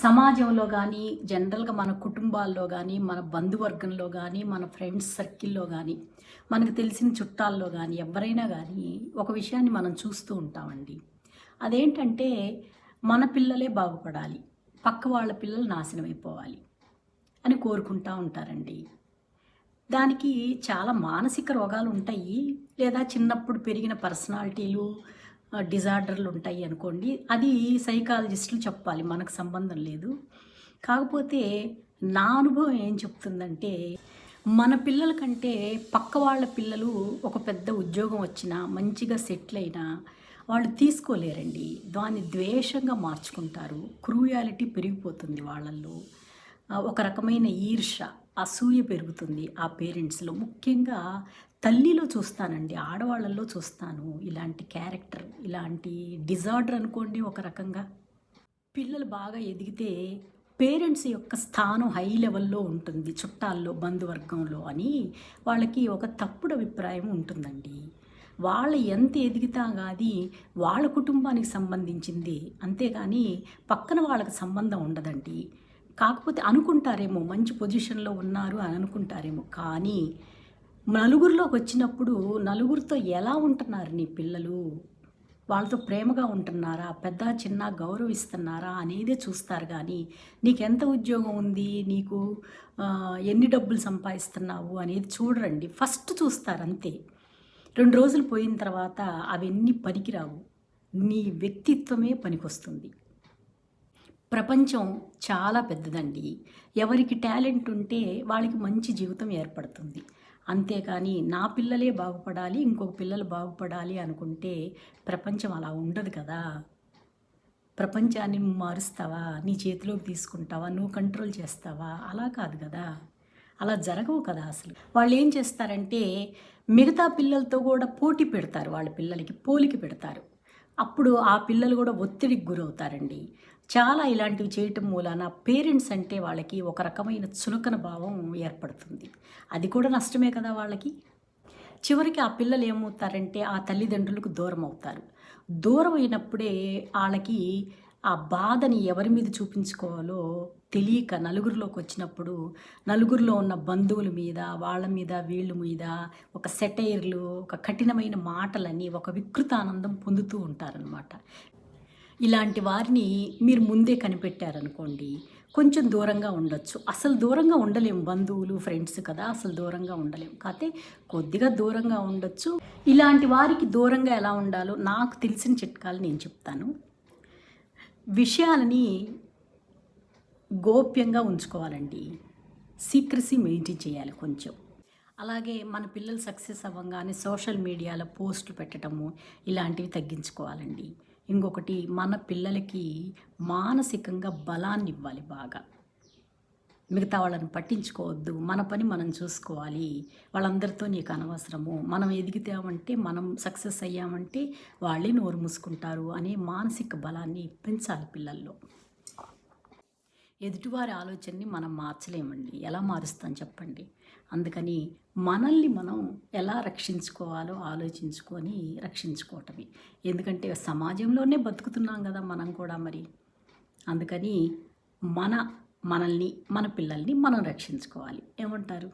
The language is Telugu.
సమాజంలో గానీ, జనరల్‌గా మన కుటుంబాల్లో గానీ, మన బంధువర్గంలో గానీ, మన ఫ్రెండ్స్ సర్కిల్‌లో గానీ, మనకు తెలిసిన చుట్టాల్లో గానీ, ఎవ్వరైనా గానీ ఒక విషయాన్ని మనం చూస్తూ ఉంటామండి. అదేంటంటే, మన పిల్లలే బాగుపడాలి, పక్క వాళ్ళ పిల్లలు నాశనమైపోవాలి అని కోరుకుంటా ఉంటారండి. దానికి చాలా మానసిక రోగాలుంటాయి. లేదా చిన్నప్పుడు పెరిగిన పర్సనాలిటీలు, డిజార్డర్‌లుంటాయి అనుకోండి. అది సైకాలజిస్టులు చెప్పాలి. మనకు సంబంధం లేదు. కాకపోతే నా అనుభవం ఏం చెప్తుందంటే, మన పిల్లల కంటే పక్క వాళ్ళ పిల్లలు ఒక పెద్ద ఉద్యోగం వచ్చినా, మంచిగా సెటిల్ అయినా వాళ్ళు తీసుకోలేరండి. దాన్ని ద్వేషంగా మార్చుకుంటారు. క్రూయాలిటీ పెరిగిపోతుంది వాళ్ళల్లో. ఒక రకమైన ఈర్ష్య, అసూయ పెరుగుతుంది ఆ పేరెంట్స్‌లో. ముఖ్యంగా తల్లిలో చూస్తానండి. ఆడవాళ్ళలో చూస్తాను ఇలాంటి క్యారెక్టర్, ఇలాంటి డిజార్డర్ అనుకోండి ఒక రకంగా. పిల్లలు బాగా ఎదిగితే పేరెంట్స్ యొక్క స్థానం హై లెవెల్‌లో ఉంటుంది చుట్టాల్లో, బంధువర్గంలో అని వాళ్ళకి ఒక తప్పుడు అభిప్రాయం ఉంటుందండి. వాళ్ళు ఎంత ఎదిగితా గాని వాళ్ళ కుటుంబానికి సంబంధించింది. అంతేగాని పక్కన వాళ్ళకి సంబంధం ఉండదండి. కాకపోతే అనుకుంటారేమో మంచి పొజిషన్‌లో ఉన్నారు అని అనుకుంటారేమో. కానీ నలుగురిలోకొచ్చినప్పుడు నలుగురితో ఎలా ఉంటున్నారు నీ పిల్లలు? వాళ్ళతో ప్రేమగా ఉంటున్నారా? పెద్ద, చిన్న గౌరవిస్తున్నారా? అనేదే చూస్తారు గానీ, నీకెంత ఉద్యోగం ఉంది? నీకు ఎన్ని డబ్బులు సంపాదిస్తున్నావు? అనేది చూడరండి. ఫస్ట్ చూస్తారంతే. 2 రోజులు పోయిన తర్వాత అవన్నీ పనికిరావు. నీ వ్యక్తిత్వమే పనికొస్తుంది. ప్రపంచం చాలా పెద్దదండి. ఎవరికి టాలెంట్ ఉంటే వాళ్ళకి మంచి జీవితం ఏర్పడుతుంది. అంతేకాని నా పిల్లలే బాగుపడాలి, ఇంకొక పిల్లలు బాగుపడాలి అనుకుంటే ప్రపంచం అలా ఉండదు కదా! ప్రపంచాన్ని నువ్వు మారుస్తావా? నీ చేతిలోకి తీసుకుంటావా? నువ్వు కంట్రోల్ చేస్తావా? అలా కాదు కదా! అలా జరగవు కదా అసలు. వాళ్ళేం చేస్తారంటే మిగతా పిల్లలతో కూడా పోటీ పెడతారు. వాళ్ళ పిల్లలకి పోలిక పెడతారు. అప్పుడు ఆ పిల్లలు కూడా ఒత్తిడికి గురవుతారండి. చాలా ఇలాంటివి చేయటం మూలాన పేరెంట్స్ అంటే వాళ్ళకి ఒక రకమైన చులకన భావం ఏర్పడుతుంది. అది కూడా నష్టమే కదా వాళ్ళకి. చివరికి ఆ పిల్లలు ఏమవుతారంటే ఆ తల్లిదండ్రులకు దూరం అవుతారు. దూరం అయినప్పుడే ఆళ్ళకి ఆ బాధని ఎవరి మీద చూపించుకోవాలో తెలియక నలుగురిలోకి వచ్చినప్పుడు నలుగురిలో ఉన్న బంధువుల మీద, వాళ్ళ మీద, వీళ్ళ మీద ఒక సెటైర్లు, ఒక కఠినమైన మాటలని, ఒక వికృతానందం పొందుతూ ఉంటారనమాట. ఇలాంటి వారిని మీరు ముందే కనిపెట్టారనుకోండి, కొంచెం దూరంగా ఉండొచ్చు. అసలు దూరంగా ఉండలేం. బంధువులు, ఫ్రెండ్స్ కదా! అసలు దూరంగా ఉండలేం. కాతే కొద్దిగా దూరంగా ఉండొచ్చు. ఇలాంటి వారికి దూరంగా ఎలా ఉండాలో నాకు తెలిసిన చిట్కాలు నేను చెప్తాను. విషయాలని గోప్యంగా ఉంచుకోవాలండి. సీక్రెసీ మెయింటైన్ చేయాలి కొంచెం. అలాగే మన పిల్లలు సక్సెస్ అవ్వంగానే సోషల్ మీడియాలో పోస్టులు పెట్టడము ఇలాంటివి తగ్గించుకోవాలండి. ఇంకొకటి మన పిల్లలకి మానసికంగా బలాన్ని ఇవ్వాలి బాగా. మిగతా వాళ్ళని పట్టించుకోవద్దు. మన పని మనం చూసుకోవాలి. వాళ్ళందరితో నీకు అనవసరము. మనం ఎదిగితామంటే, మనం సక్సెస్ అయ్యామంటే వాళ్ళే నోరు మూసుకుంటారు అనే మానసిక బలాన్ని పెంచాలి పిల్లల్లో. ఎదుటివారి ఆలోచనని మనం మార్చలేమండి. ఎలా మారుస్తాం చెప్పండి? అందుకని మనల్ని మనం ఎలా రక్షించుకోవాలో ఆలోచించుకొని రక్షించుకోవటమే. ఎందుకంటే సమాజంలోనే బతుకుతున్నాం కదా మనం కూడా మరి. అందుకని మనల్ని, మన పిల్లల్ని మనం రక్షించుకోవాలి. ఏమంటారు?